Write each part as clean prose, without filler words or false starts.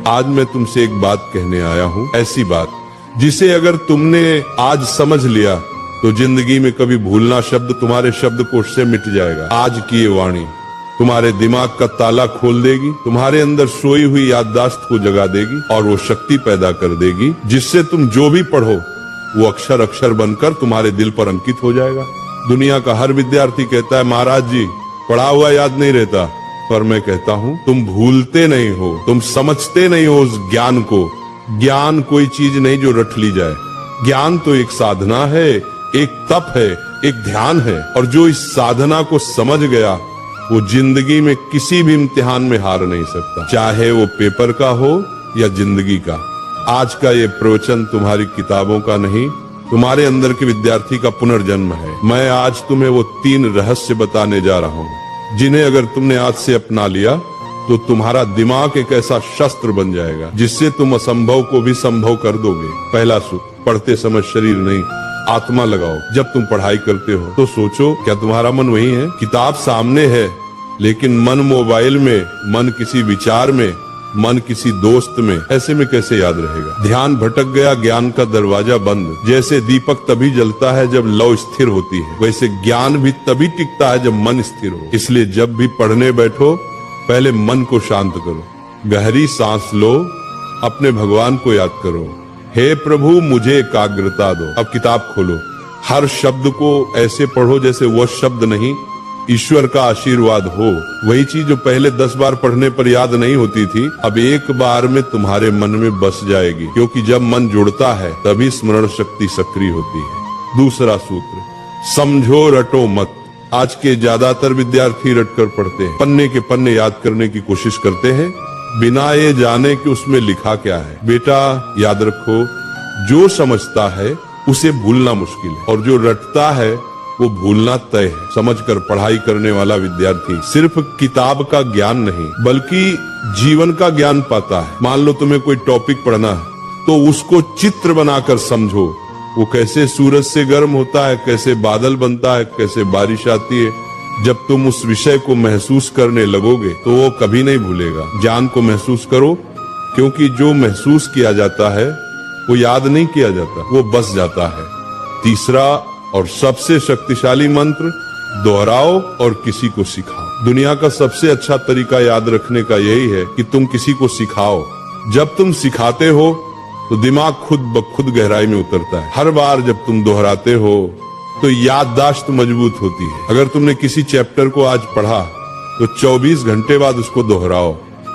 आज मैं तुमसे एक बात कहने आया हूँ, ऐसी बात जिसे अगर तुमने आज समझ लिया तो जिंदगी में कभी भूलना शब्द तुम्हारे शब्दकोश से मिट जाएगा। आज की ये वाणी तुम्हारे दिमाग का ताला खोल देगी, तुम्हारे अंदर सोई हुई याददाश्त को जगा देगी और वो शक्ति पैदा कर देगी जिससे तुम जो भी पढ़ो वो अक्षर अक्षर बनकर तुम्हारे दिल पर अंकित हो जाएगा। दुनिया का हर विद्यार्थी कहता है महाराज जी पढ़ा हुआ याद नहीं रहता, पर मैं कहता हूँ तुम भूलते नहीं हो, तुम समझते नहीं हो उस ज्ञान को। ज्ञान कोई चीज नहीं जो रट ली जाए, ज्ञान तो एक साधना है, एक तप है, एक ध्यान है, और जो इस साधना को समझ गया वो जिंदगी में किसी भी इम्तिहान में हार नहीं सकता, चाहे वो पेपर का हो या जिंदगी का। आज का ये प्रवचन तुम्हारी किताबों का नहीं, तुम्हारे अंदर के विद्यार्थी का पुनर्जन्म है। मैं आज तुम्हें वो 3 रहस्य बताने जा रहा हूँ जिन्हें अगर तुमने आज से अपना लिया तो तुम्हारा दिमाग एक ऐसा शस्त्र बन जाएगा जिससे तुम असंभव को भी संभव कर दोगे। पहला सूत्र, पढ़ते समय शरीर नहीं आत्मा लगाओ। जब तुम पढ़ाई करते हो तो सोचो क्या तुम्हारा मन वही है? किताब सामने है लेकिन मन मोबाइल में, मन किसी विचार में, मन किसी दोस्त में, ऐसे में कैसे याद रहेगा? ध्यान भटक गया, ज्ञान का दरवाजा बंद। जैसे दीपक तभी जलता है जब लौ स्थिर होती है, वैसे ज्ञान भी तभी टिकता है जब मन स्थिर हो। इसलिए जब भी पढ़ने बैठो पहले मन को शांत करो, गहरी सांस लो, अपने भगवान को याद करो, हे प्रभु मुझे एकाग्रता दो। अब किताब खोलो, हर शब्द को ऐसे पढ़ो जैसे वो शब्द नहीं ईश्वर का आशीर्वाद हो। वही चीज जो पहले 10 बार पढ़ने पर याद नहीं होती थी अब एक बार में तुम्हारे मन में बस जाएगी, क्योंकि जब मन जुड़ता है तभी स्मरण शक्ति सक्रिय होती है। दूसरा सूत्र, समझो रटो मत। आज के ज्यादातर विद्यार्थी रटकर पढ़ते हैं, पन्ने के पन्ने याद करने की कोशिश करते हैं बिना ये जाने कि उसमें लिखा क्या है। बेटा याद रखो, जो समझता है उसे भूलना मुश्किल है और जो रटता है वो भूलना तय है। समझकर पढ़ाई करने वाला विद्यार्थी सिर्फ किताब का ज्ञान नहीं बल्कि जीवन का ज्ञान पाता है। मान लो तुम्हें कोई टॉपिक पढ़ना है तो उसको चित्र बनाकर समझो, वो कैसे सूरज से गर्म होता है, कैसे बादल बनता है, कैसे बारिश आती है। जब तुम उस विषय को महसूस करने लगोगे तो वो कभी नहीं भूलेगा। ज्ञान को महसूस करो, क्योंकि जो महसूस किया जाता है वो याद नहीं किया जाता, वो बस जाता है। तीसरा और सबसे शक्तिशाली मंत्र, दोहराओ और किसी को सिखाओ। दुनिया का सबसे अच्छा तरीका याद रखने का यही है कि तुम किसी को सिखाओ। जब तुम सिखाते हो तो दिमाग खुद ब खुद गहराई में उतरता है। हर बार जब तुम दोहराते हो तो याददाश्त मजबूत होती है। अगर तुमने किसी चैप्टर को आज पढ़ा तो 24 घंटे बाद उसको दोहराओ,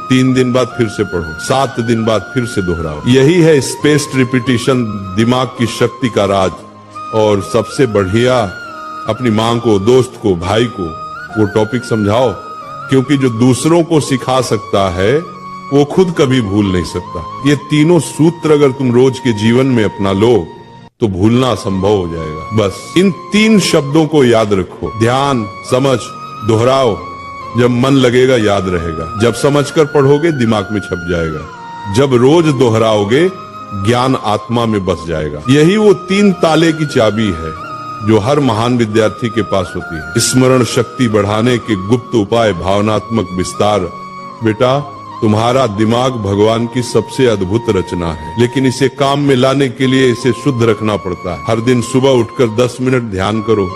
3 दिन बाद फिर से पढ़ो, 7 दिन बाद फिर से दोहराओ। यही है स्पेस्ड रिपीटिशन, दिमाग की शक्ति का राज। और सबसे बढ़िया, अपनी माँ को, दोस्त को, भाई को वो टॉपिक समझाओ, क्योंकि जो दूसरों को सिखा सकता है वो खुद कभी भूल नहीं सकता। ये तीनों सूत्र अगर तुम रोज के जीवन में अपना लो तो भूलना असंभव हो जाएगा। बस इन 3 शब्दों को याद रखो, ध्यान, समझ, दोहराओ। जब मन लगेगा याद रहेगा, जब समझकर पढ़ोगे दिमाग में छप जाएगा, जब रोज दोहराओगे ज्ञान आत्मा में बस जाएगा। यही वो 3 ताले की चाबी है जो हर महान विद्यार्थी के पास होती है। स्मरण शक्ति बढ़ाने के गुप्त उपाय, भावनात्मक विस्तार। बेटा तुम्हारा दिमाग भगवान की सबसे अद्भुत रचना है, लेकिन इसे काम में लाने के लिए इसे शुद्ध रखना पड़ता है। हर दिन सुबह उठकर 10 मिनट ध्यान करो,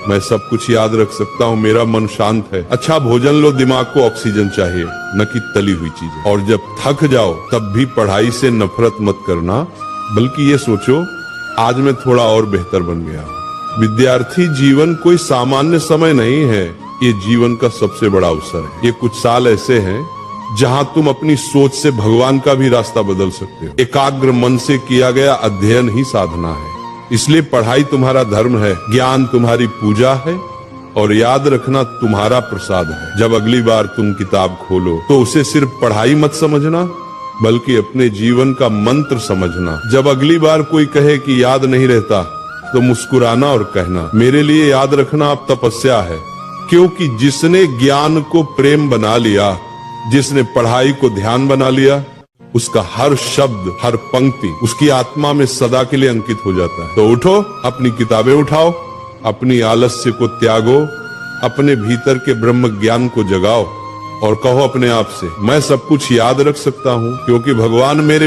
मैं सब कुछ याद रख सकता हूँ, मेरा मन शांत है। अच्छा भोजन लो, दिमाग को ऑक्सीजन चाहिए, न कि तली हुई चीजें। और जब थक जाओ तब भी पढ़ाई से नफरत मत करना, बल्कि ये सोचो आज मैं थोड़ा और बेहतर बन गया। विद्यार्थी जीवन कोई सामान्य समय नहीं है, ये जीवन का सबसे बड़ा अवसर है। ये कुछ साल ऐसे हैं जहां तुम अपनी सोच से भगवान का भी रास्ता बदल सकते हो। एकाग्र मन से किया गया अध्ययन ही साधना है। इसलिए पढ़ाई तुम्हारा धर्म है, ज्ञान तुम्हारी पूजा है और याद रखना तुम्हारा प्रसाद है। जब अगली बार तुम किताब खोलो तो उसे सिर्फ पढ़ाई मत समझना, बल्कि अपने जीवन का मंत्र समझना। जब अगली बार कोई कहे कि याद नहीं रहता तो मुस्कुराना और कहना, मेरे लिए याद रखना अब तपस्या है। क्योंकि जिसने ज्ञान को प्रेम बना लिया, जिसने पढ़ाई को ध्यान बना लिया, उसका हर शब्द, हर पंक्ति उसकी आत्मा में सदा के लिए अंकित हो जाता है। तो उठो, अपनी किताबें उठाओ, अपनी आलस्य को त्यागो, अपने भीतर के ब्रह्म ज्ञान को जगाओ और कहो अपने आप से, मैं सब कुछ याद रख सकता हूँ क्योंकि भगवान मेरे